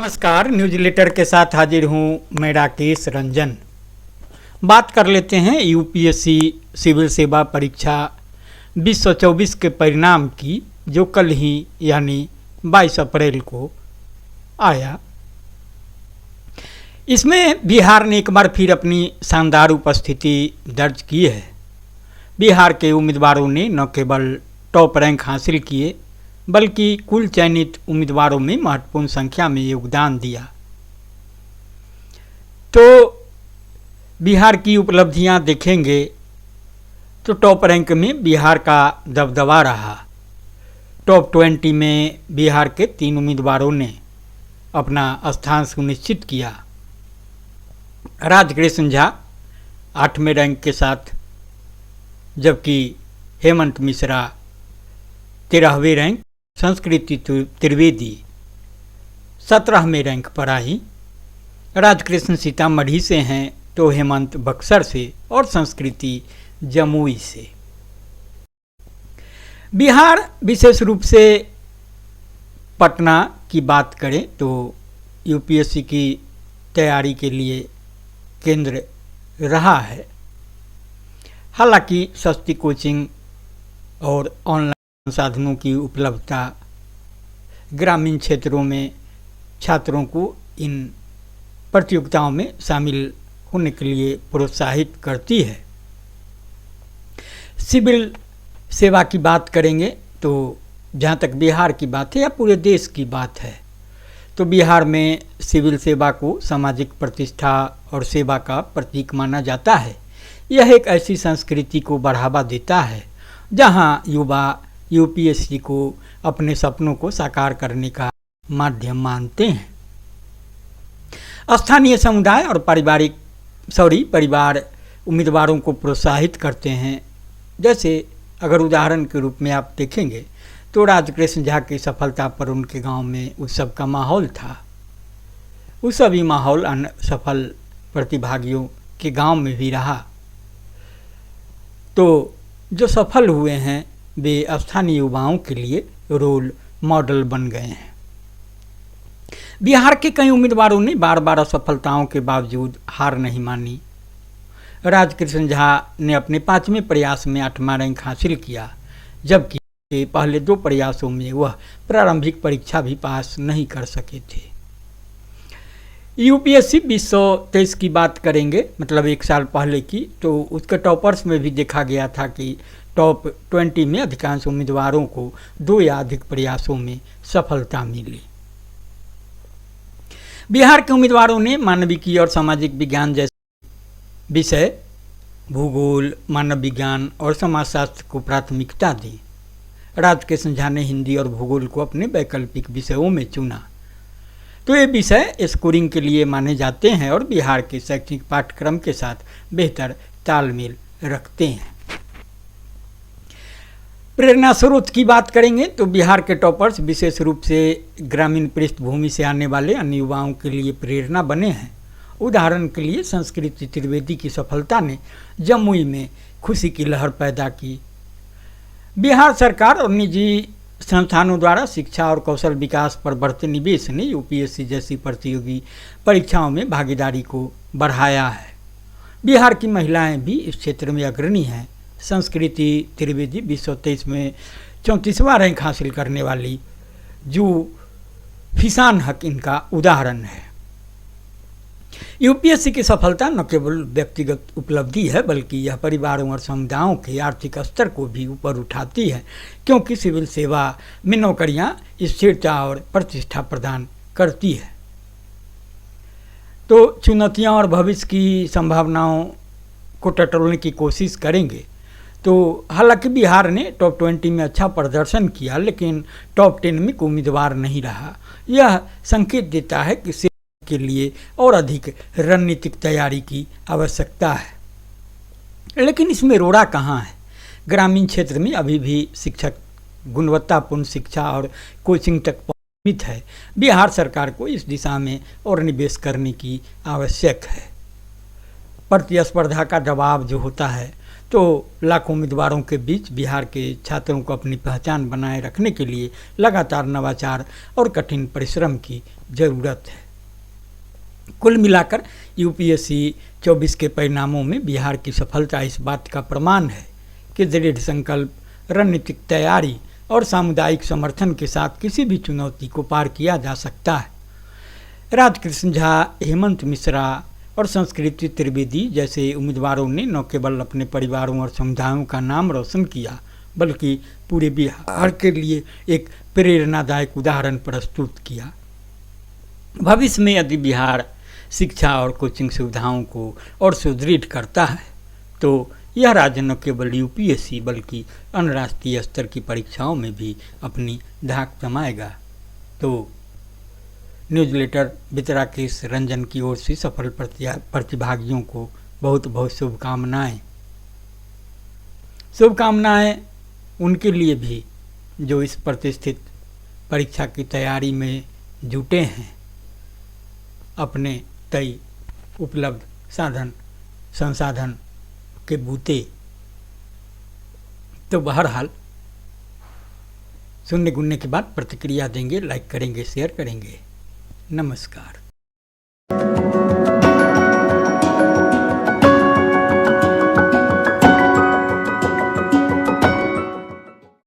नमस्कार, news letter के साथ हाजिर हूँ मैं राकेश रंजन। बात कर लेते हैं यूपीएससी सिविल सेवा परीक्षा 2024 के परिणाम की, जो कल ही यानी 22 अप्रैल को आया। इसमें बिहार ने एक बार फिर अपनी शानदार उपस्थिति दर्ज की है। बिहार के उम्मीदवारों ने न केवल टॉप रैंक हासिल किए बल्कि कुल चयनित उम्मीदवारों में महत्वपूर्ण संख्या में योगदान दिया। तो बिहार की उपलब्धियां देखेंगे तो टॉप रैंक में बिहार का दबदबा रहा। टॉप 20 में बिहार के 3 उम्मीदवारों ने अपना स्थान सुनिश्चित किया। राजकृष्ण झा 8वें रैंक के साथ, जबकि हेमंत मिश्रा 13वें रैंक, संस्कृति त्रिवेदी 17वें रैंक पर आई। राजकृष्ण सीतामढ़ी से हैं तो हेमंत बक्सर से और संस्कृति जमुई से। बिहार विशेष रूप से पटना की बात करें तो यूपीएससी की तैयारी के लिए केंद्र रहा है। हालांकि सस्ती कोचिंग और ऑनलाइन संसाधनों की उपलब्धता ग्रामीण क्षेत्रों में छात्रों को इन प्रतियोगिताओं में शामिल होने के लिए प्रोत्साहित करती है। सिविल सेवा की बात करेंगे तो जहाँ तक बिहार की बात है या पूरे देश की बात है, तो बिहार में सिविल सेवा को सामाजिक प्रतिष्ठा और सेवा का प्रतीक माना जाता है। यह एक ऐसी संस्कृति को बढ़ावा देता है जहाँ युवा यूपीएससी को अपने सपनों को साकार करने का माध्यम मानते हैं। स्थानीय समुदाय और परिवार उम्मीदवारों को प्रोत्साहित करते हैं। जैसे अगर उदाहरण के रूप में आप देखेंगे तो राजकृष्ण झा की सफलता पर उनके गांव में उत्सव का माहौल था। उस सभी माहौल अन्य सफल प्रतिभागियों के गांव में भी रहा। तो जो सफल हुए हैं वे स्थानीय युवाओं के लिए रोल मॉडल बन गए हैं। बिहार के कई उम्मीदवारों ने बार बार असफलताओं के बावजूद हार नहीं मानी। राजकृष्ण झा ने अपने 5वें प्रयास में 8वां रैंक हासिल किया, जबकि पहले 2 प्रयासों में वह प्रारंभिक परीक्षा भी पास नहीं कर सके थे। यूपीएससी 2023 की बात करेंगे, मतलब 1 साल पहले की, तो उसके टॉपर्स में भी देखा गया था कि टॉप 20 में अधिकांश उम्मीदवारों को 2 या अधिक प्रयासों में सफलता मिली। बिहार के उम्मीदवारों ने मानविकी और सामाजिक विज्ञान जैसे विषय, भूगोल, मानव विज्ञान और समाजशास्त्र को प्राथमिकता दी। राजकृष्ण झा ने हिंदी और भूगोल को अपने वैकल्पिक विषयों में चुना। तो ये विषय स्कोरिंग के लिए माने जाते हैं और बिहार के शैक्षणिक पाठ्यक्रम के साथ बेहतर तालमेल रखते हैं। प्रेरणा स्रोत की बात करेंगे तो बिहार के टॉपर्स विशेष रूप से ग्रामीण पृष्ठभूमि से आने वाले अन्य युवाओं के लिए प्रेरणा बने हैं। उदाहरण के लिए संस्कृति त्रिवेदी की सफलता ने जमुई में खुशी की लहर पैदा की। बिहार सरकार और निजी संस्थानों द्वारा शिक्षा और कौशल विकास पर बढ़ते निवेश ने यूपीएससी जैसी प्रतियोगी परीक्षाओं में भागीदारी को बढ़ाया है। बिहार की महिलाएं भी इस क्षेत्र में अग्रणी हैं। संस्कृति त्रिवेदी 2023 में 34वां रैंक हासिल करने वाली जू फिसान हक इनका उदाहरण है। यूपीएससी की सफलता न केवल व्यक्तिगत उपलब्धि है बल्कि यह परिवारों और समुदायों के आर्थिक स्तर को भी ऊपर उठाती है, क्योंकि सिविल सेवा में नौकरियां स्थिरता और प्रतिष्ठा प्रदान करती है। तो चुनौतियां और भविष्य की संभावनाओं को टटोलने की कोशिश करेंगे। तो हालांकि बिहार ने टॉप 20 में अच्छा प्रदर्शन किया, लेकिन टॉप 10 में कोई उम्मीदवार नहीं रहा। यह संकेत देता है कि के लिए और अधिक रणनीतिक तैयारी की आवश्यकता है। लेकिन इसमें रोड़ा कहाँ है? ग्रामीण क्षेत्र में अभी भी शिक्षक गुणवत्तापूर्ण शिक्षा और कोचिंग तक पहुंचित है। बिहार सरकार को इस दिशा में और निवेश करने की आवश्यक है। प्रतिस्पर्धा का दबाव जो होता है तो लाखों उम्मीदवारों के बीच बिहार के छात्रों को अपनी पहचान बनाए रखने के लिए लगातार नवाचार और कठिन परिश्रम की ज़रूरत है। कुल मिलाकर यूपीएससी 24 के परिणामों में बिहार की सफलता इस बात का प्रमाण है कि दृढ़ संकल्प, रणनीतिक तैयारी और सामुदायिक समर्थन के साथ किसी भी चुनौती को पार किया जा सकता है। राजकृष्ण झा, हेमंत मिश्रा और संस्कृति त्रिवेदी जैसे उम्मीदवारों ने न केवल अपने परिवारों और समुदायों का नाम रोशन किया, बल्कि पूरे बिहार के लिए एक प्रेरणादायक उदाहरण प्रस्तुत किया। भविष्य में यदि बिहार शिक्षा और कोचिंग सुविधाओं को और सुदृढ़ करता है तो यह राज्य न केवल यूपीएससी बल्कि अंतर्राष्ट्रीय स्तर की परीक्षाओं में भी अपनी धाक जमाएगा। तो न्यूज़लेटर वितराकेश रंजन की ओर से सफल प्रतिभागियों को बहुत बहुत शुभकामनाएं। शुभकामनाएं उनके लिए भी जो इस प्रतिष्ठित परीक्षा की तैयारी में जुटे हैं, अपने तय उपलब्ध साधन संसाधन के बूते। तो बहरहाल सुनने गुनने के बाद प्रतिक्रिया देंगे, लाइक करेंगे, शेयर करेंगे। नमस्कार।